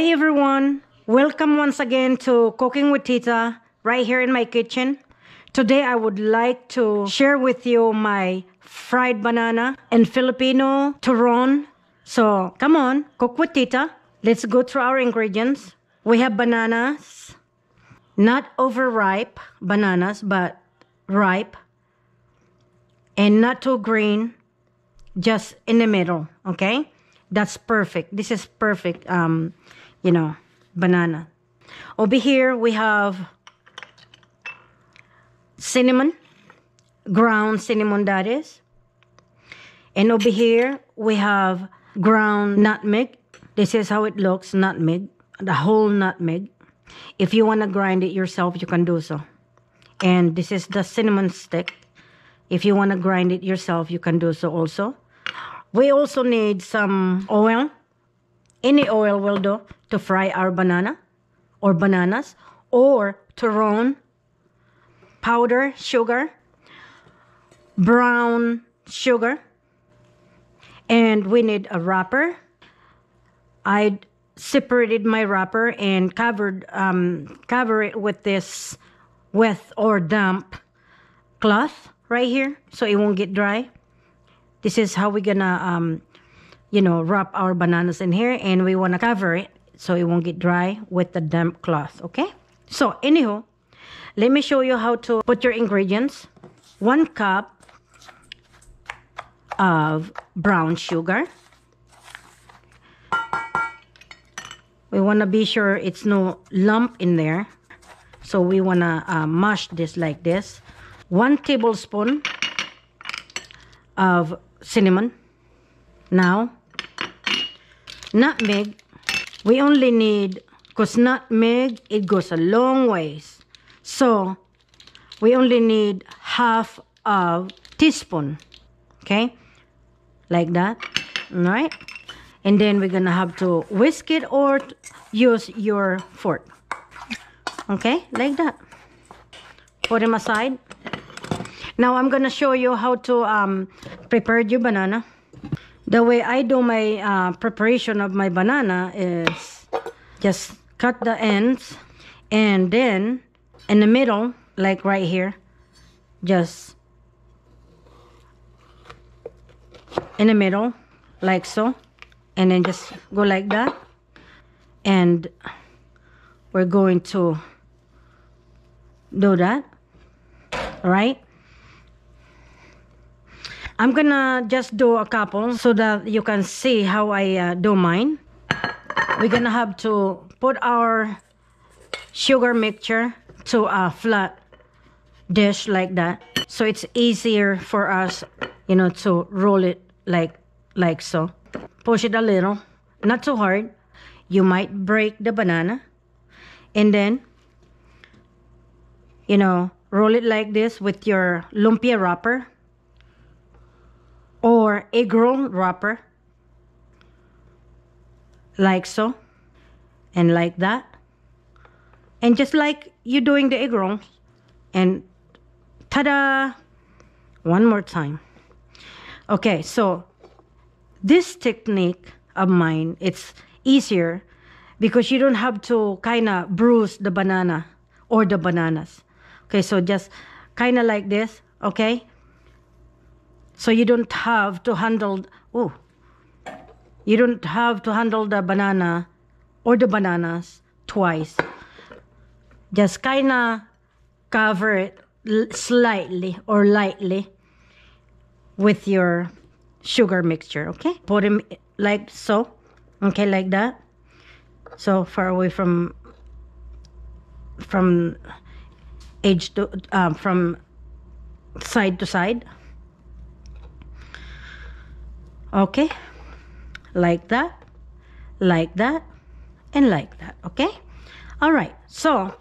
Hi everyone, welcome once again to Cooking with Tita right here in my kitchen. Today I would like to share with you my fried banana in Filipino Turon. So come on, cook with Tita. Let's go through our ingredients. We have bananas, not overripe bananas but ripe, and not too green, just in the middle, okay? That's perfect. This is perfect, banana. Over here, we have cinnamon, ground cinnamon that is. And over here, we have ground nutmeg. This is how it looks, nutmeg, the whole nutmeg. If you want to grind it yourself, you can do so. And this is the cinnamon stick. If you want to grind it yourself, you can do so also. We also need some oil. Any oil will do to fry our banana or bananas, or Turon, powder sugar, brown sugar, and we need a wrapper. I separated my wrapper and cover it with this wet or damp cloth right here so it won't get dry. This is how we're gonna, wrap our bananas in here, and we wanna cover it so it won't get dry with the damp cloth, okay? So, anywho, let me show you how to put your ingredients. 1 cup of brown sugar. We wanna be sure it's no lump in there. So we wanna mash this like this. 1 tablespoon of cinnamon. Now, nutmeg, we only need, because nutmeg, it goes a long ways. So, we only need half of teaspoon, okay? Like that, all right? And then we're gonna have to whisk it or use your fork, okay? Like that. Put them aside. Now, I'm gonna show you how to prepare your banana. The way I do my preparation of my banana is just cut the ends, and then in the middle, like right here, just in the middle, like so, and then just go like that. And we're going to do that, all right? I'm gonna just do a couple so that you can see how I do mine. We're gonna have to put our sugar mixture to a flat dish like that, so it's easier for us, to roll it like so. Push it a little, not too hard. You might break the banana, and then, roll it like this with your lumpia wrapper or egg roll wrapper, like so, and like that. And just like you're doing the egg rolls, and ta-da! One more time. Okay, so this technique of mine, it's easier because you don't have to kind of bruise the banana or the bananas. Okay, so just kind of like this, okay? So you don't have to handle, you don't have to handle the banana or the bananas twice. Just kind of cover it slightly or lightly with your sugar mixture, okay? Put them like so, okay, like that. So far away from edge to, from side to side. Okay, like that, and like that, okay? All right, so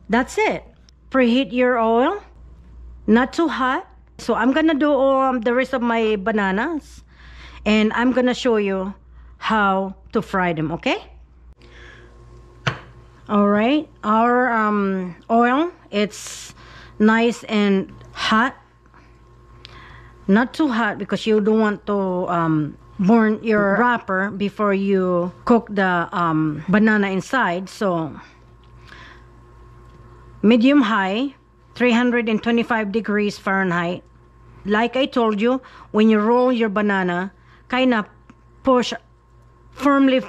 that's it. Preheat your oil, not too hot. So I'm gonna do the rest of my bananas, and I'm gonna show you how to fry them, okay? All right, our oil, it's nice and hot. Not too hot because you don't want to burn your wrapper before you cook the banana inside. So medium high, 325 degrees Fahrenheit. Like I told you, when you roll your banana, kind of firmly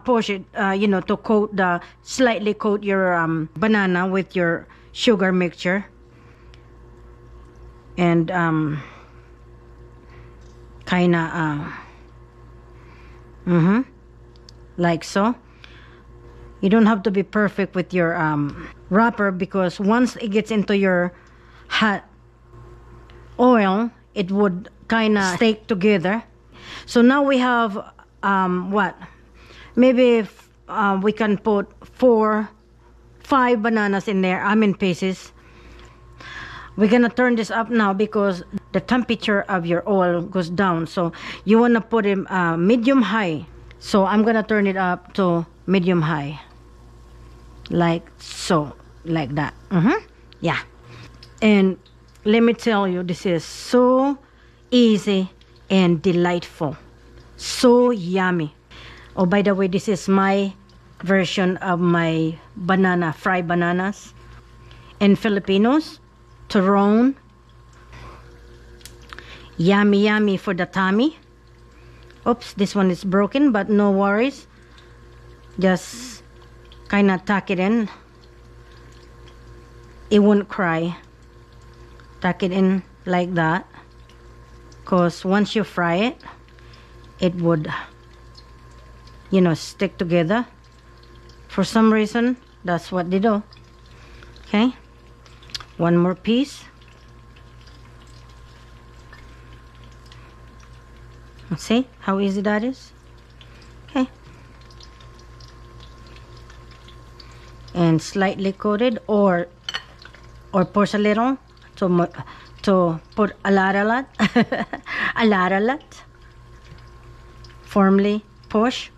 push it, to slightly coat your banana with your sugar mixture. And kind of like so. You don't have to be perfect with your wrapper, because once it gets into your hot oil, it would kind of stick together. So now we have maybe we can put 4-5 bananas in there. Pieces. We're gonna turn this up now because the temperature of your oil goes down, so you want to put it medium high. So I'm gonna turn it up to medium high, like so, like that. Yeah. And let me tell you, this is so easy and delightful, so yummy. Oh, by the way, this is my version of my fried bananas. In Filipinos, Turon. Yummy, yummy for the tummy. Oops, this one is broken, but no worries. Just kind of tuck it in. It won't cry. Tuck it in like that. Because once you fry it, it would, stick together. For some reason, that's what they do. Okay. One more piece. See how easy that is? Okay. And slightly coated, or push a little to put a lot. A lot. Firmly push.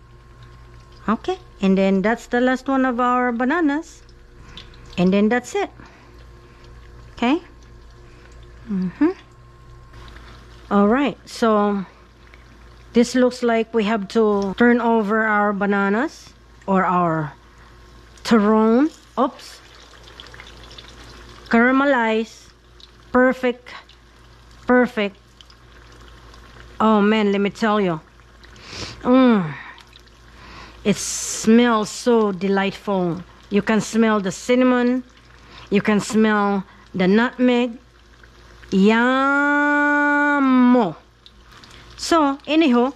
Okay. And then that's the last one of our bananas. And then that's it. Okay. All right, so this looks like we have to turn over our bananas, or our Turon. Oops. Caramelize. Perfect. Oh man, let me tell you. It smells so delightful. You can smell the cinnamon. You can smell the nutmeg. Yum. So anyhow,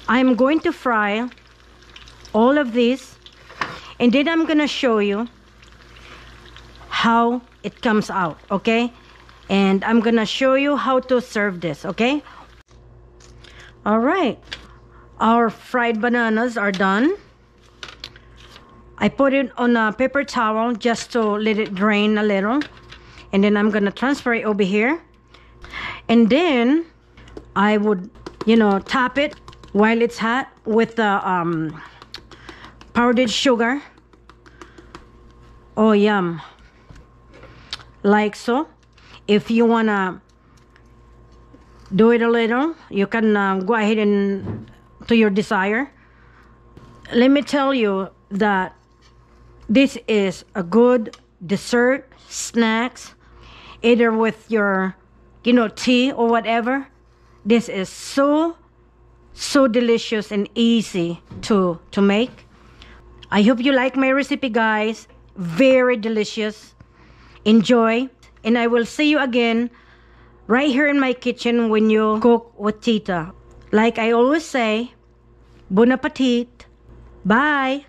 I'm going to fry all of this, and then I'm gonna show you how it comes out, okay? And I'm gonna show you how to serve this, okay? All right, our fried bananas are done. I put it on a paper towel just to let it drain a little. And then I'm gonna transfer it over here. And then I would, top it while it's hot with the powdered sugar. Oh, yum. Like so. If you wanna do it a little, you can go ahead and to your desire. Let me tell you that this is a good dessert, snacks, either with your, tea or whatever. This is so delicious and easy to make. I hope you like my recipe, guys. Very delicious. Enjoy. And I will see you again right here in my kitchen when you cook with Tita. Like I always say, bon appetit. Bye.